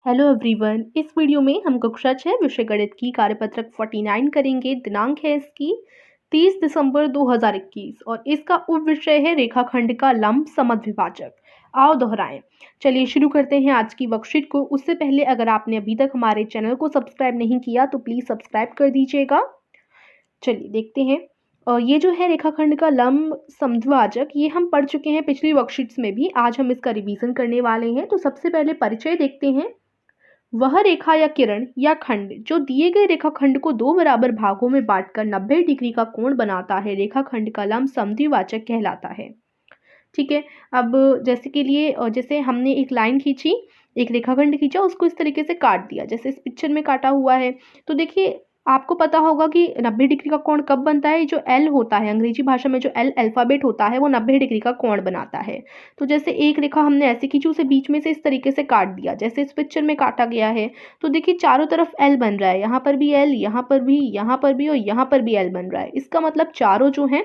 Hello everyone. इस video में हम कक्षा 6 विषय गणित की कार्यपत्रक 49 करेंगे। दिनांक है इसकी 30 दिसंबर 2021 और इसका उप विषय है रेखाखंड का लंब समद्विभाजक। आओ दोहराएं। चलिए शुरू करते हैं आज की वर्कशीट को। उससे पहले अगर आपने अभी तक हमारे चैनल को सब्सक्राइब नहीं किया तो प्लीज़ सब्सक्राइब कर दीजिएगा। चलिए देखते हैं। ये जो है रेखाखंड का लंब समद्विभाजक, ये हम पढ़ चुके हैं पिछली वर्कशीट्स में भी। आज हम इसका रिवीजन करने वाले हैं। तो सबसे पहले परिचय देखते हैं। वह रेखा या किरण या खंड जो दिए गए रेखाखंड को दो बराबर भागों में बांटकर 90 डिग्री का कोण बनाता है, रेखाखंड का लंब समद्विभाजक कहलाता है। ठीक है। अब जैसे हमने एक लाइन खींची, एक रेखाखंड खींचा, उसको इस तरीके से काट दिया जैसे इस पिक्चर में काटा हुआ है। तो देखिए आपको पता होगा कि 90 डिग्री का कोण कब बनता है। जो एल होता है, अंग्रेजी भाषा में जो एल अल्फाबेट होता है, वो 90 डिग्री का कोण बनाता है। तो जैसे एक रेखा हमने ऐसे खींची, उसे बीच में से इस तरीके से काट दिया जैसे इस पिक्चर में काटा गया है। तो देखिए चारों तरफ एल बन रहा है, यहाँ पर भी एल, यहाँ पर भी, यहाँ पर भी और यहाँ पर भी एल बन रहा है। इसका मतलब चारों जो है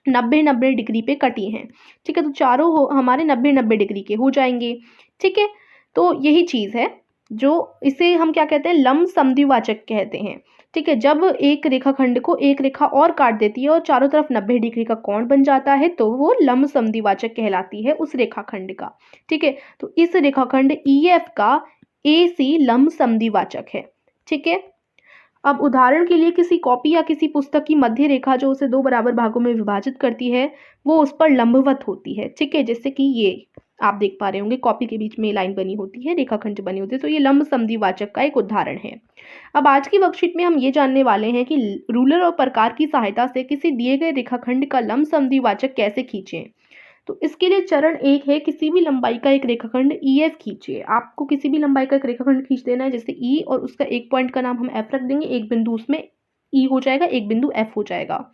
90-90 डिग्री पे कटी हैं। ठीक है। तो चारों हमारे 90-90 डिग्री के हो जाएंगे। ठीक है। तो यही चीज़ है, जो इसे हम क्या कहते हैं, लंब समद्विभाजक कहते हैं। ठीक है। जब एक रेखाखंड को एक रेखा और काट देती है और चारों तरफ 90 डिग्री का कोण बन जाता है, तो वो लंब समद्विभाजक कहलाती है उस रेखाखंड का। ठीक है। तो इस रेखाखंड EF का AC लंब समद्विभाजक है। ठीक है। अब उदाहरण के लिए किसी कॉपी या किसी पुस्तक की मध्य रेखा जो उसे दो बराबर भागों में विभाजित करती है, वो उस पर लंबवत होती है। ठीक है। जैसे कि ये आप देख पा रहे होंगे, कॉपी के बीच में लाइन बनी होती है, रेखाखंड बनी होती है। तो ये लंब समद्विभाजक का एक उदाहरण है। अब आज की वर्कशीट में हम ये जानने वाले हैं कि रूलर और प्रकार की सहायता से किसी दिए गए रेखाखंड का लंब समद्विभाजक कैसे खींचें। तो इसके लिए चरण 1 है, किसी भी लंबाई का एक रेखाखंड EF खींचिए। आपको किसी भी लंबाई का एक रेखाखंड खींच देना है, जैसे E, और उसका एक पॉइंट का नाम हम F रख देंगे। एक बिंदु उसमें E हो जाएगा, एक बिंदु F हो जाएगा।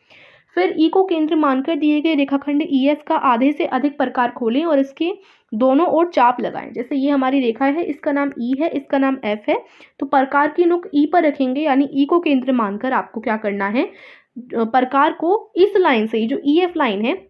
फिर E को केंद्र मानकर दिए गए रेखाखंड EF का आधे से अधिक प्रकार खोलें और इसके दोनों ओर चाप लगाएं। जैसे ये हमारी रेखा है, इसका नाम E है, इसका नाम F है। तो प्रकार की नोक E पर रखेंगे, यानी E को केंद्र मानकर आपको क्या करना है, प्रकार को इस लाइन से, जो EF लाइन है,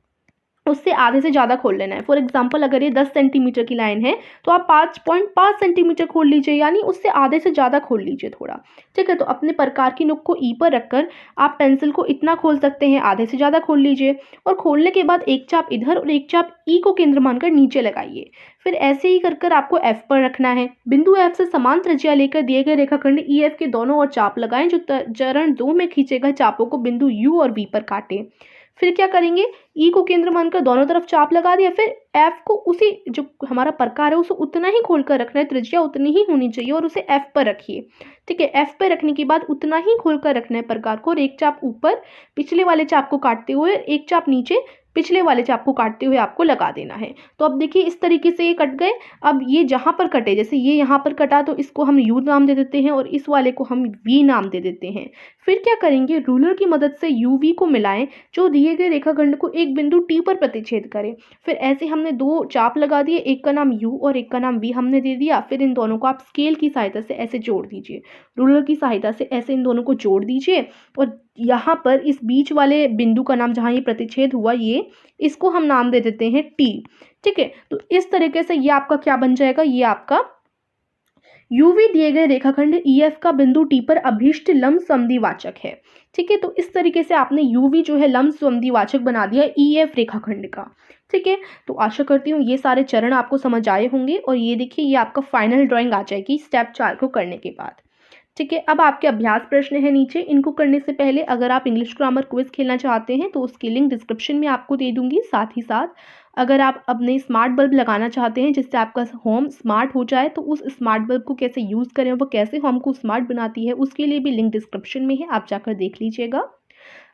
उससे आधे से ज़्यादा खोल लेना है। फॉर एग्जाम्पल अगर ये 10 सेंटीमीटर की लाइन है तो आप 5.5 सेंटीमीटर खोल लीजिए, यानी उससे आधे से ज़्यादा खोल लीजिए थोड़ा। ठीक है। तो अपने प्रकार की नोक को ई पर रखकर आप पेंसिल को इतना खोल सकते हैं, आधे से ज़्यादा खोल लीजिए। और खोलने के बाद एक चाप इधर और एक चाप ई को केंद्र मानकर नीचे लगाइए। फिर ऐसे ही कर आपको F पर रखना है। बिंदु F से समान त्रिज्या लेकर दिए गए रेखाखंड EF के दोनों ओर चाप लगाएं। जो चरण 2 में खींचे गए चापों को बिंदु U और V पर काटें। फिर क्या करेंगे, E को केंद्र मानकर दोनों तरफ चाप लगा दिया। फिर F को उसी जो हमारा प्रकार है उसे उतना ही खोलकर रखना है, त्रिज्या उतनी ही होनी चाहिए, और उसे F पर रखिए। ठीक है। F पर रखने के बाद उतना ही खोलकर रखना है प्रकार को, और एक चाप ऊपर पिछले वाले चाप को काटते हुए, एक चाप नीचे पिछले वाले चाप को काटते हुए आपको लगा देना है। तो अब देखिए इस तरीके से ये कट गए। अब ये जहाँ पर कटे, जैसे ये यहाँ पर कटा तो इसको हम U नाम दे देते हैं और इस वाले को हम V नाम दे देते हैं। फिर क्या करेंगे, रूलर की मदद से UV को मिलाएं जो दिए गए रेखाखंड को एक बिंदु T पर प्रतिच्छेद करें। फिर ऐसे हमने दो चाप लगा दिए, एक का नाम U और एक का नाम V हमने दे दिया। फिर इन दोनों को आप स्केल की सहायता से ऐसे जोड़ दीजिए, रूलर की सहायता से ऐसे इन दोनों को जोड़ दीजिए। और यहाँ पर इस बीच वाले बिंदु का नाम, जहाँ ये प्रतिच्छेद हुआ, ये इसको हम नाम दे देते हैं T। ठीक है। तो इस तरीके से ये आपका क्या बन जाएगा, ये आपका UV दिए गए रेखाखंड EF का बिंदु T पर अभीष्ट लंब समद्विभाजक है। ठीक है। तो इस तरीके से आपने UV जो है लंब समद्विभाजक बना दिया EF रेखाखंड का। ठीक है। तो आशा करती हूँ ये सारे चरण आपको समझ आए होंगे, और ये देखिए ये आपका फाइनल ड्राइंग आ जाएगी स्टेप 4 को करने के बाद। ठीक है। अब आपके अभ्यास प्रश्न है नीचे, इनको करने से पहले अगर आप इंग्लिश ग्रामर क्विज खेलना चाहते हैं तो उसकी लिंक डिस्क्रिप्शन में आपको दे दूंगी। साथ ही साथ अगर आप अपने स्मार्ट बल्ब लगाना चाहते हैं जिससे आपका होम स्मार्ट हो जाए, तो उस स्मार्ट बल्ब को कैसे यूज़ करें, वो कैसे होम को स्मार्ट बनाती है, उसके लिए भी लिंक डिस्क्रिप्शन में है, आप जाकर देख लीजिएगा।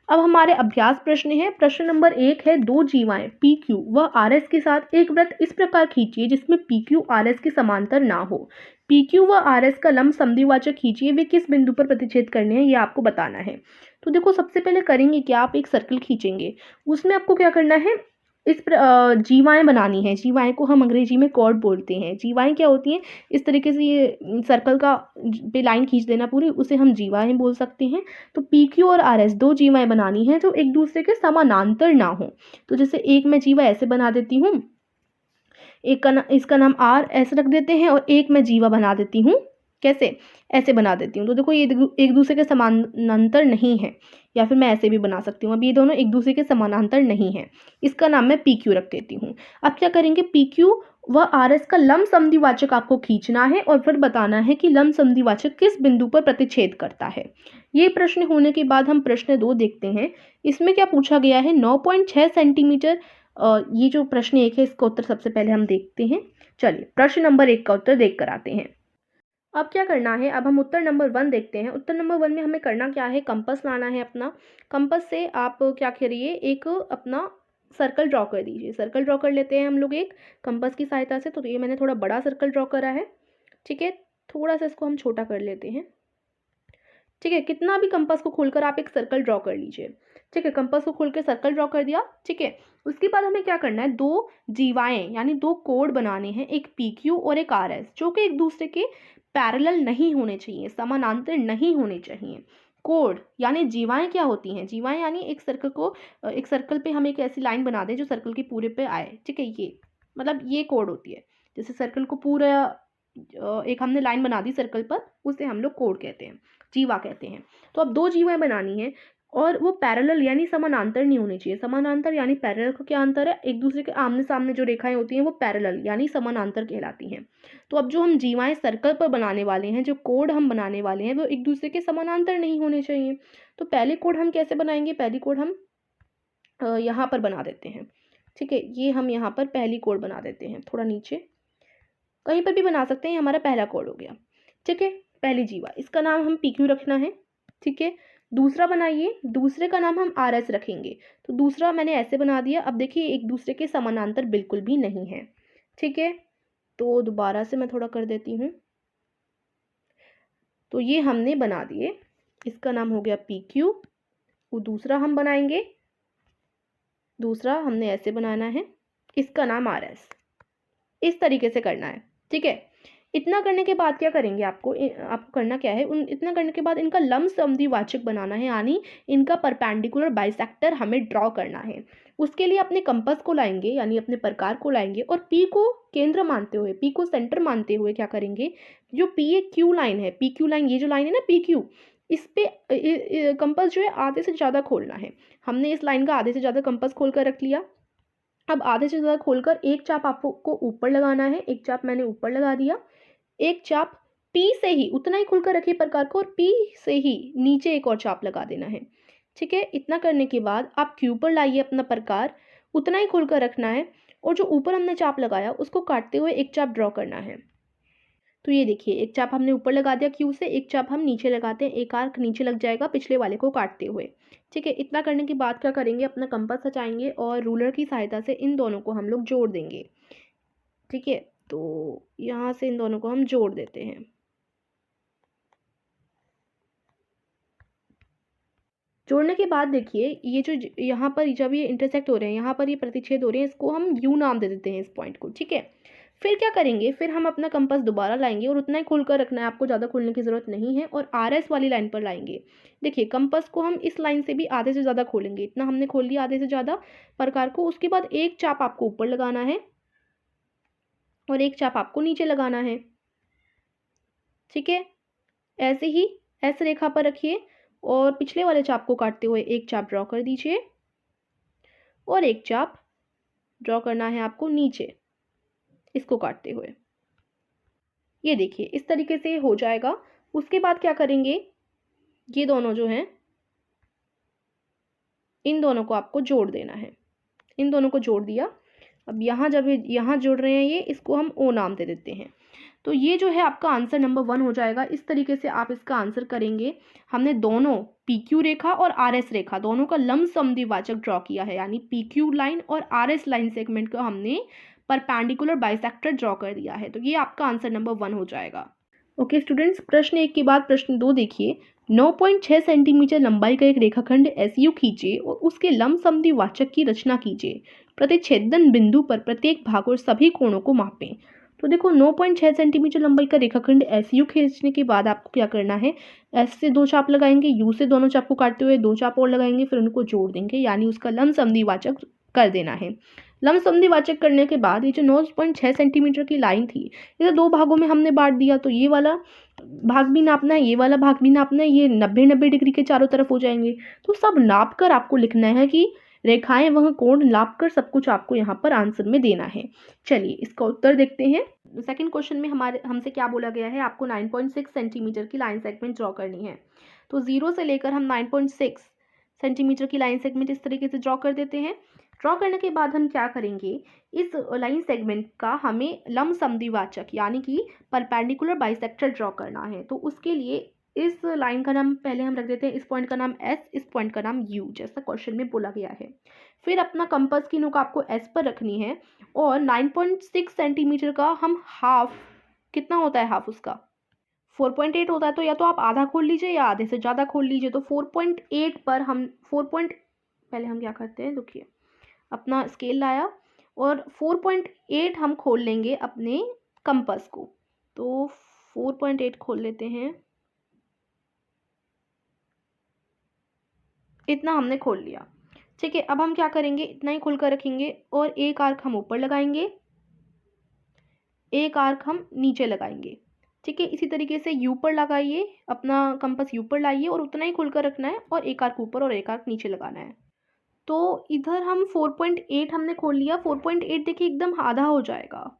अब हमारे अभ्यास प्रश्न है। प्रश्न नंबर 1 है, दो जीवाएं PQ व RS के साथ एक वृत्त इस प्रकार खींचिए जिसमें PQ RS के समांतर ना हो। PQ व RS का लंब समद्विभाजक खींचिए, वे किस बिंदु पर प्रतिच्छेद करने हैं, ये आपको बताना है। तो देखो सबसे पहले करेंगे क्या, आप एक सर्कल खींचेंगे, उसमें आपको क्या करना है, जीवाएं बनानी है। जीवाएं को हम अंग्रेजी में कॉर्ड बोलते हैं। जीवाएं क्या होती हैं, इस तरीके से ये सर्कल का पे लाइन खींच देना पूरी, उसे हम जीवाएं बोल सकते हैं। तो PQ और RS दो जीवाएं बनानी है जो एक दूसरे के समानांतर ना हो। तो जैसे एक मैं जीवा ऐसे बना देती हूँ, इसका नाम आर ऐसे रख देते हैं और एक मैं जीवा बना देती हूँ। कैसे? ऐसे बना देती हूँ। तो देखो ये एक दूसरे के समानांतर नहीं है, या फिर मैं ऐसे भी बना सकती हूँ। अब ये दोनों एक दूसरे के समानांतर नहीं है, इसका नाम मैं पी क्यू रख देती हूँ। अब क्या करेंगे, पी क्यू व आर एस का लंब संधिवाचक आपको खींचना है और फिर बताना है कि लंब संधिवाचक किस बिंदु पर प्रतिच्छेद करता है। ये प्रश्न होने के बाद हम प्रश्न 2 देखते हैं। इसमें क्या पूछा गया है, 9.6 सेंटीमीटर। ये जो प्रश्न 1 है इसका उत्तर सबसे पहले हम देखते हैं। चलिए प्रश्न नंबर 1 का उत्तर देख कर आते हैं। अब क्या करना है, अब हम उत्तर नंबर 1 देखते हैं। उत्तर नंबर 1 में हमें करना क्या है, कंपास लाना है अपना। कंपास से आप क्या करिए, एक अपना सर्कल ड्रॉ कर दीजिए। सर्कल ड्रॉ कर लेते हैं हम लोग एक कंपास की सहायता से। तो ये मैंने थोड़ा बड़ा सर्कल ड्रॉ करा है, ठीक है। थोड़ा सा इसको हम छोटा कर लेते हैं, ठीक है। कितना भी कंपास को खोलकर आप एक सर्कल ड्रॉ कर लीजिए, ठीक है। कंपास को खोल के सर्कल ड्रॉ कर दिया, ठीक है। उसके बाद हमें क्या करना है, दो जीवाएं यानी दो कोड बनाने हैं, एक पी क्यू और एक आर एस, जो कि एक दूसरे के पैरेलल नहीं होने चाहिए, समानांतर नहीं होने चाहिए। कोड यानी जीवाएं क्या होती हैं, जीवाएं यानी एक सर्कल पे हम एक ऐसी लाइन बना दें जो सर्कल के पूरे पे आए, ठीक है। ये मतलब ये कोड होती है। जैसे सर्कल को पूरा एक हमने लाइन बना दी सर्कल पर, उसे हम लोग कोड कहते हैं, जीवा कहते हैं। तो अब दो जीवाएं बनानी है और वो पैरेलल यानी समानांतर नहीं होनी चाहिए। समानांतर यानी पैरेलल का क्या अंतर है, एक दूसरे के आमने सामने जो रेखाएं होती हैं वो पैरेलल यानी समानांतर कहलाती हैं। तो अब जो हम जीवाएं सर्कल पर बनाने वाले हैं, जो कोड हम बनाने वाले हैं, वो एक दूसरे के समानांतर नहीं होने चाहिए। तो पहले कोड हम कैसे बनाएंगे, पहली कोड हम यहाँ पर बना देते हैं, ठीक है। ये हम यहाँ पर पहली कोड बना देते हैं, थोड़ा नीचे कहीं पर भी बना सकते हैं। हमारा पहला कोड हो गया, ठीक है। पहली जीवा, इसका नाम हम पी क्यू रखना है, ठीक है। दूसरा बनाइए, दूसरे का नाम हम आर एस रखेंगे। तो दूसरा मैंने ऐसे बना दिया। अब देखिए एक दूसरे के समानांतर बिल्कुल भी नहीं है, ठीक है। तो दोबारा से मैं थोड़ा कर देती हूँ। तो ये हमने बना दिए, इसका नाम हो गया पी क्यू। वो दूसरा हम बनाएंगे, दूसरा हमने ऐसे बनाना है, इसका नाम आर एस। इस तरीके से करना है, ठीक है। इतना करने के बाद क्या करेंगे, आपको करना क्या है, इतना करने के बाद इनका लंब संधिवाचक बनाना है, यानी इनका परपेंडिकुलर बाइसेक्टर हमें ड्रॉ करना है। उसके लिए अपने कंपास को लाएंगे, यानी अपने प्रकार को लाएंगे और पी को केंद्र मानते हुए, पी को सेंटर मानते हुए क्या करेंगे, जो पी ए क्यू लाइन है, पी क्यू लाइन, ये जो लाइन है ना पी क्यू, इस पे कंपास जो है आधे से ज़्यादा खोलना है। हमने इस लाइन का आधे से ज़्यादा कंपास खोल कर रख लिया। अब आधे से ज़्यादा खोलकर एक चाप आपको ऊपर लगाना है, एक चाप मैंने ऊपर लगा दिया। एक चाप पी से ही, उतना ही खुलकर रखिए प्रकार को, और पी से ही नीचे एक और चाप लगा देना है, ठीक है। इतना करने के बाद आप क्यू पर लाइए अपना प्रकार, उतना ही खुलकर रखना है और जो ऊपर हमने चाप लगाया उसको काटते हुए एक चाप ड्रॉ करना है। तो ये देखिए एक चाप हमने ऊपर लगा दिया क्यू से, एक चाप हम नीचे लगाते हैं, एक आर्क नीचे लग जाएगा पिछले वाले को काटते हुए, ठीक है। इतना करने के बाद क्या करेंगे, अपना कंपास सजाएंगे और रूलर की सहायता से इन दोनों को हम लोग जोड़ देंगे, ठीक है। तो यहाँ से इन दोनों को हम जोड़ देते हैं। जोड़ने के बाद देखिए ये जो यहाँ पर जब ये इंटरसेक्ट हो रहे हैं, यहाँ पर ये प्रतिच्छेद हो रहे हैं, इसको हम यू नाम दे देते हैं इस पॉइंट को, ठीक है। फिर क्या करेंगे, फिर हम अपना कंपास दोबारा लाएंगे और उतना ही खोलकर रखना है, आपको ज़्यादा खोलने की ज़रूरत नहीं है, और आर एस वाली लाइन पर लाएंगे। देखिए कंपास को हम इस लाइन से भी आधे से ज़्यादा खोलेंगे, इतना हमने खोल लिया आधे से ज़्यादा प्रकार को। उसके बाद एक चाप आपको ऊपर लगाना है और एक चाप आपको नीचे लगाना है, ठीक है। ऐसे ही ऐसे रेखा पर रखिए और पिछले वाले चाप को काटते हुए एक चाप ड्रॉ कर दीजिए और एक चाप ड्रॉ करना है आपको नीचे, इसको काटते हुए। ये देखिए इस तरीके से हो जाएगा। उसके बाद क्या करेंगे, ये दोनों जो हैं इन दोनों को आपको जोड़ देना है, इन दोनों को जोड़ दिया। अब यहाँ जब यहाँ जुड़ रहे हैं ये, इसको हम ओ नाम दे देते हैं। तो ये जो है आपका आंसर नंबर 1 हो जाएगा। इस तरीके से आप इसका आंसर करेंगे। हमने दोनों पी क्यू रेखा और आर एस रेखा दोनों का लंब संधिवाचक ड्रॉ किया है, यानी पी क्यू लाइन और आर एस लाइन सेगमेंट को हमने परपेंडिकुलर बाइसेक्टर ड्रॉ कर दिया है। तो ये आपका आंसर नंबर 1 हो जाएगा। ओके स्टूडेंट्स, प्रश्न 1 के बाद प्रश्न 2 देखिए। 9.6 सेंटीमीटर लंबाई का एक रेखाखंड एस यू खींचे और उसके लंब संधिवाचक की रचना कीजिए। प्रतिच्छेदन बिंदु पर प्रत्येक भाग और सभी कोणों को मापें। तो देखो 9.6 सेंटीमीटर लंबाई का रेखाखंड एस यू खींचने के बाद आपको क्या करना है, एस से 2 चाप लगाएंगे, यू से दोनों चाप को काटते हुए 2 चाप और लगाएंगे, फिर उनको जोड़ देंगे, यानी उसका लंब संधिवाचक कर देना है। लंबसमद्विवाचक करने के बाद ये जो 9.6 सेंटीमीटर की लाइन थी, इसे दो भागों में हमने बांट दिया। तो ये वाला भाग भी नापना है, ये वाला भाग भी नापना है, ये 90-90 डिग्री के चारों तरफ हो जाएंगे। तो सब नाप कर आपको लिखना है कि रेखाएं वह कोण नाप कर सब कुछ आपको यहाँ पर आंसर में देना है। चलिए इसका उत्तर देखते हैं। सेकंड क्वेश्चन में हमसे क्या बोला गया है, आपको 9.6 सेंटीमीटर की लाइन सेगमेंट ड्रॉ करनी है। तो 0 से लेकर हम 9.6 सेंटीमीटर की लाइन सेगमेंट इस तरीके से ड्रॉ कर देते हैं। ड्रॉ करने के बाद हम क्या करेंगे, इस लाइन सेगमेंट का हमें लंबसमद्विवाचक यानी कि परपेंडिकुलर बाइसेक्टर ड्रॉ करना है। तो उसके लिए इस लाइन का नाम पहले हम रख देते हैं, इस पॉइंट का नाम S, इस पॉइंट का नाम U, जैसा क्वेश्चन में बोला गया है। फिर अपना कंपास की नोक आपको S पर रखनी है और 9.6 सेंटीमीटर का हम हाफ, कितना होता है हाफ उसका 4.8 होता है। तो या तो आप आधा खोल लीजिए या आधे से ज़्यादा खोल लीजिए। तो 4.8 पर हम पहले हम क्या करते हैं, देखिए अपना स्केल लाया और 4.8 हम खोल लेंगे अपने कंपास को। तो 4.8 खोल लेते हैं, इतना हमने खोल लिया। ठीक है, अब हम क्या करेंगे, इतना ही खोल कर रखेंगे और एक आर्क हम ऊपर लगाएंगे, एक आर्क हम नीचे लगाएंगे। ठीक है, इसी तरीके से यू पर लगाइए, अपना कंपास यू पर लाइए और उतना ही खोल कर रखना है और एक आर्क ऊपर और एक आर्क नीचे लगाना है। तो इधर हम 4.8 हमने खोल लिया, 4.8 देखिए एकदम आधा हो जाएगा।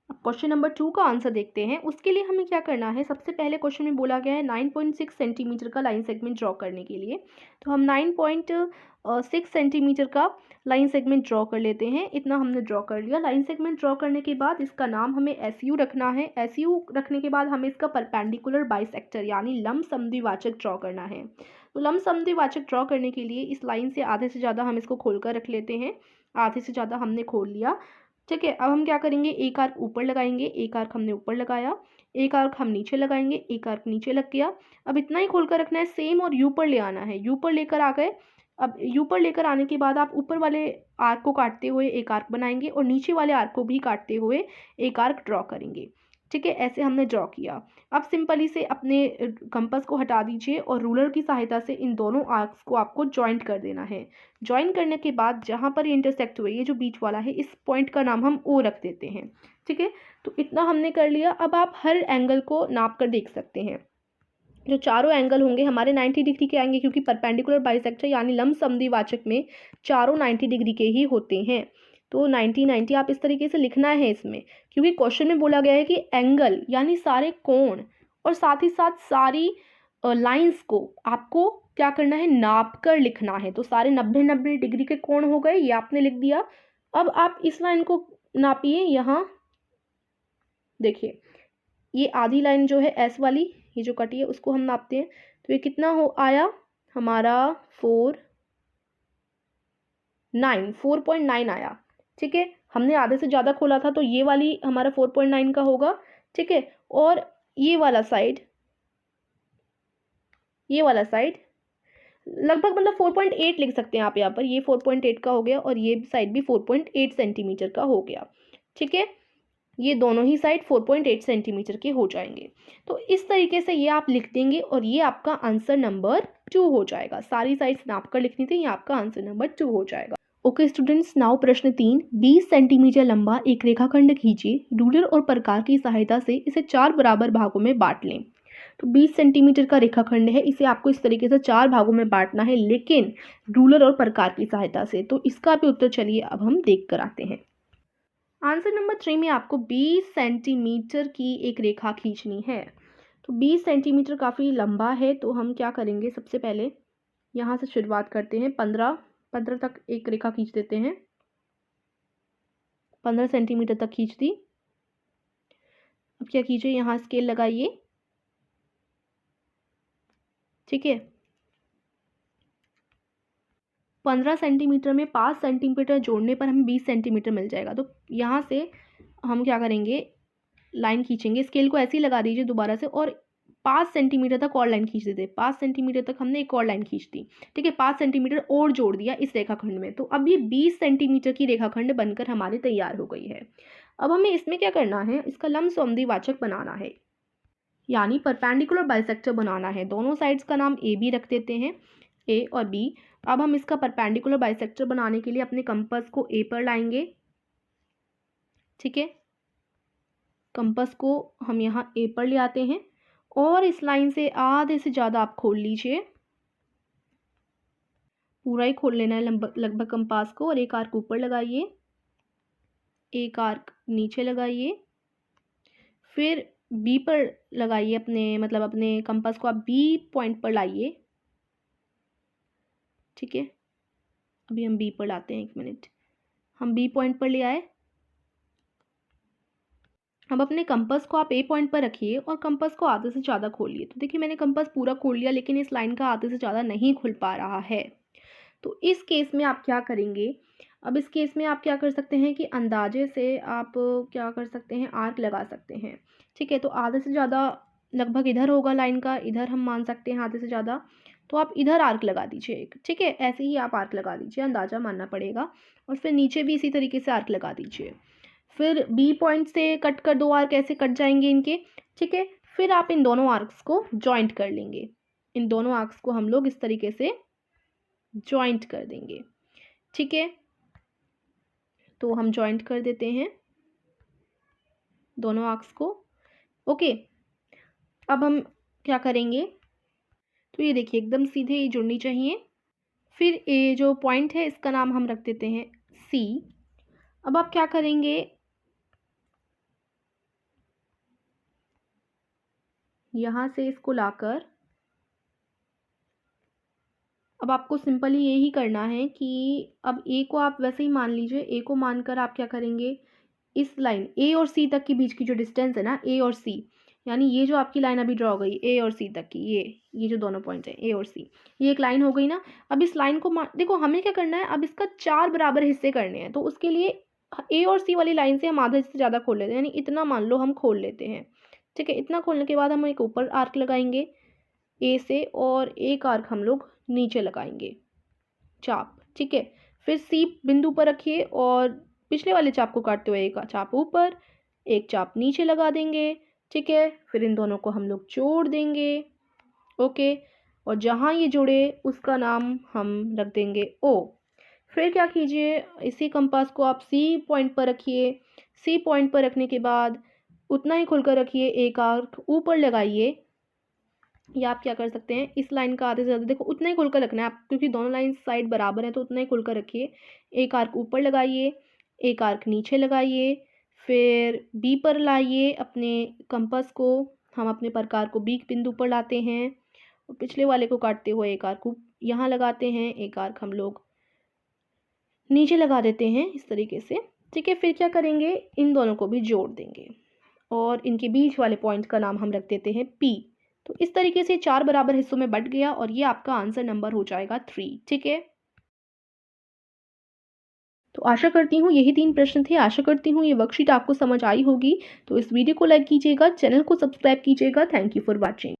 अब क्वेश्चन नंबर 2 का आंसर देखते हैं। उसके लिए हमें क्या करना है, सबसे पहले क्वेश्चन में बोला गया है 9.6 सेंटीमीटर का लाइन सेगमेंट ड्रॉ करने के लिए। तो हम 9.6 सेंटीमीटर का लाइन सेगमेंट ड्रॉ कर लेते हैं। इतना हमने ड्रॉ कर लिया। लाइन सेगमेंट ड्रॉ करने के बाद इसका नाम हमें SU रखना है। SU रखने के बाद हमें इसका परपेंडिकुलर बाइसेक्टर यानी लंबसमद्विवाचक ड्रॉ करना है। तो लंबसमद्विवाचक ड्रॉ करने के लिए इस लाइन से आधे से ज़्यादा हम इसको खोल कर रख लेते हैं। आधे से ज़्यादा हमने खोल लिया। ठीक है, अब हम क्या करेंगे, एक आर्क ऊपर लगाएंगे, एक आर्क हमने ऊपर लगाया, एक आर्क हम नीचे लगाएंगे, एक आर्क नीचे लग गया। अब इतना ही खोल कर रखना है सेम और यू पर ले आना है। यू पर लेकर आ गए। अब यू पर लेकर आने के बाद आप ऊपर वाले आर्क को काटते हुए एक आर्क बनाएंगे और नीचे वाले आर्क को भी काटते हुए एक आर्क ड्रॉ करेंगे। ठीक है, ऐसे हमने ड्रॉ किया। अब सिंपली से अपने कंपास को हटा दीजिए और रूलर की सहायता से इन दोनों आर्क्स को आपको जॉइंट कर देना है। जॉइन करने के बाद जहाँ पर ये इंटरसेक्ट हुए, ये जो बीच वाला है, इस पॉइंट का नाम हम O रख देते हैं। ठीक है, तो इतना हमने कर लिया। अब आप हर एंगल को नाप कर देख सकते हैं। जो चारों एंगल होंगे हमारे 90 डिग्री के आएंगे, क्योंकि परपेंडिकुलर बाइसेक्टर यानी लंबसमद्विवाचक में चारों 90 डिग्री के ही होते हैं। तो 90-90 आप इस तरीके से लिखना है इसमें, क्योंकि क्वेश्चन में बोला गया है कि एंगल यानी सारे कोण और साथ ही साथ सारी लाइंस को आपको क्या करना है, नाप कर लिखना है। तो सारे 90-90 डिग्री के कोण हो गए, ये आपने लिख दिया। अब आप इस लाइन को नापिए। यहाँ देखिए ये आधी लाइन जो है S वाली, ये जो कटी है, उसको हम नापते हैं। तो ये कितना हो आया हमारा 4.9 आया। ठीक है, हमने आधे से ज़्यादा खोला था तो ये वाली हमारा 4.9 का होगा। ठीक है, और ये वाला साइड लगभग मतलब 4.8 लिख सकते हैं आप यहाँ पर। ये 4.8 का हो गया और ये साइड भी 4.8 सेंटीमीटर का हो गया। ठीक है, ये दोनों ही साइड 4.8 सेंटीमीटर के हो जाएंगे। तो इस तरीके से ये आप लिख देंगे और ये आपका आंसर नंबर 2 हो जाएगा। सारी साइड्स नाप कर लिखनी थी, ये आपका आंसर नंबर 2 हो जाएगा। ओके स्टूडेंट्स, नाउ प्रश्न 3। 20 सेंटीमीटर लंबा एक रेखाखंड खींचिए, रूलर और प्रकार की सहायता से इसे 4 बराबर भागों में बांट लें। तो 20 सेंटीमीटर का रेखाखंड है, इसे आपको इस तरीके से 4 भागों में बांटना है, लेकिन रूलर और प्रकार की सहायता से। तो इसका भी उत्तर चलिए अब हम देख कर आते हैं। आंसर नंबर 3 में आपको 20 सेंटीमीटर की एक रेखा खींचनी है। तो 20 सेंटीमीटर काफ़ी लंबा है, तो हम क्या करेंगे, सबसे पहले यहाँ से शुरुआत करते हैं। 15 तक एक रेखा खींच देते हैं। 15 सेंटीमीटर तक खींच दी। अब क्या कीजिए, यहाँ स्केल लगाइए। ठीक है, 15 सेंटीमीटर में 5 सेंटीमीटर जोड़ने पर हमें 20 सेंटीमीटर मिल जाएगा। तो यहाँ से हम क्या करेंगे, लाइन खींचेंगे। स्केल को ऐसे ही लगा दीजिए दोबारा से और 5 सेंटीमीटर तक और लाइन खींच देते। 5 सेंटीमीटर तक हमने एक और लाइन खींच दी। ठीक है, 5 सेंटीमीटर और जोड़ दिया इस रेखाखंड में। तो अब ये 20 सेंटीमीटर की रेखाखंड बनकर हमारी तैयार हो गई है। अब हमें इसमें क्या करना है, इसका लंबसमद्विवाचक बनाना है, यानी परपेंडिकुलर बाइसेक्टर बनाना है। दोनों साइड्स का नाम AB रख देते हैं। ए और बी। अब हम इसका परपेंडिकुलर बाइसेक्टर बनाने के लिए अपने कंपास को ए पर लाएंगे। ठीक है, कंपास को हम यहाँ ए पर ले आते हैं और इस लाइन से आधे से ज़्यादा आप खोल लीजिए, पूरा ही खोल लेना है लगभग कंपास को, और एक आर्क ऊपर लगाइए, एक आर्क नीचे लगाइए, फिर बी पर लगाइए, अपने कंपास को आप बी पॉइंट पर लाइए। ठीक है, अभी हम बी पर लाते हैं, 1 मिनट, हम बी पॉइंट पर ले आए। अब अपने कंपास को आप ए पॉइंट पर रखिए और कंपास को आधे से ज़्यादा खोलिए। तो देखिए मैंने कंपास पूरा खोल लिया, लेकिन इस लाइन का आधे से ज़्यादा नहीं खुल पा रहा है। तो इस केस में आप क्या करेंगे, अब इस केस में आप क्या कर सकते हैं कि अंदाजे से आप क्या कर सकते हैं, आर्क लगा सकते हैं। ठीक है, तो आधे से ज़्यादा लगभग इधर होगा लाइन का, इधर हम मान सकते हैं आधे से ज़्यादा, तो आप इधर आर्क लगा दीजिए एक। ठीक है, ऐसे ही आप आर्क लगा दीजिए, अंदाज़ा मानना पड़ेगा, और फिर नीचे भी इसी तरीके से आर्क लगा दीजिए। फिर बी पॉइंट से कट कर 2 आर्क ऐसे कट जाएंगे इनके। ठीक है, फिर आप इन दोनों आर्क्स को जॉइंट कर लेंगे, इन दोनों आर्क्स को हम लोग इस तरीके से जॉइंट कर देंगे। ठीक है, तो हम जॉइंट कर देते हैं दोनों आर्क्स को। ओके, अब हम क्या करेंगे, तो ये देखिए एकदम सीधे ये जुड़नी चाहिए। फिर ये जो पॉइंट है इसका नाम हम रख देते हैं सी। अब आप क्या करेंगे, यहाँ से इसको लाकर, अब आपको सिंपली यही करना है कि अब ए को आप वैसे ही मान लीजिए, ए को मानकर आप क्या करेंगे, इस लाइन ए और सी तक के बीच की जो डिस्टेंस है ना, ए और सी, यानी ये जो आपकी लाइन अभी ड्रॉ हो गई ए और सी तक की, ये जो दोनों पॉइंट्स हैं ए और सी, ये एक लाइन हो गई ना। अब इस लाइन को देखो हमें क्या करना है, अब इसका 4 बराबर हिस्से करने हैं, तो उसके लिए ए और सी वाली लाइन से हम आधे से ज़्यादा खोल लेते हैं, यानी इतना मान लो हम खोल लेते हैं। ठीक है, इतना खोलने के बाद हम एक ऊपर आर्क लगाएंगे ए से, और एक आर्क हम लोग नीचे लगाएंगे, चाप। ठीक है, फिर सी बिंदु पर रखिए और पिछले वाले चाप को काटते हुए एक चाप ऊपर, एक चाप नीचे लगा देंगे। ठीक है, फिर इन दोनों को हम लोग जोड़ देंगे। ओके, और जहाँ ये जुड़े उसका नाम हम रख देंगे ओ। फिर क्या कीजिए, इसी कंपास को आप सी पॉइंट पर रखिए, सी पॉइंट पर रखने के बाद उतना ही खुलकर रखिए, एक आर्क ऊपर लगाइए, या आप क्या कर सकते हैं, इस लाइन का आधे से ज़्यादा, देखो उतना ही खुलकर रखना है आप, क्योंकि दोनों लाइन साइड बराबर हैं तो उतना ही खुलकर रखिए। एक आर्क ऊपर लगाइए, एक आर्क नीचे लगाइए, फिर बी पर लाइए अपने कंपास को, हम अपने प्रकार को बी बिंदु पर लाते हैं, और पिछले वाले को काटते हुए एक आर्क यहाँ लगाते हैं, एक आर्क हम लोग नीचे लगा देते हैं इस तरीके से। ठीक है, फिर क्या करेंगे, इन दोनों को भी जोड़ देंगे और इनके बीच वाले पॉइंट का नाम हम रख देते हैं पी। तो इस तरीके से 4 बराबर हिस्सों में बट गया और ये आपका आंसर नंबर हो जाएगा 3। ठीक है, तो आशा करती हूँ यही 3 प्रश्न थे। आशा करती हूँ ये वर्कशीट आपको समझ आई होगी। तो इस वीडियो को लाइक कीजिएगा, चैनल को सब्सक्राइब कीजिएगा। Thank you for watching.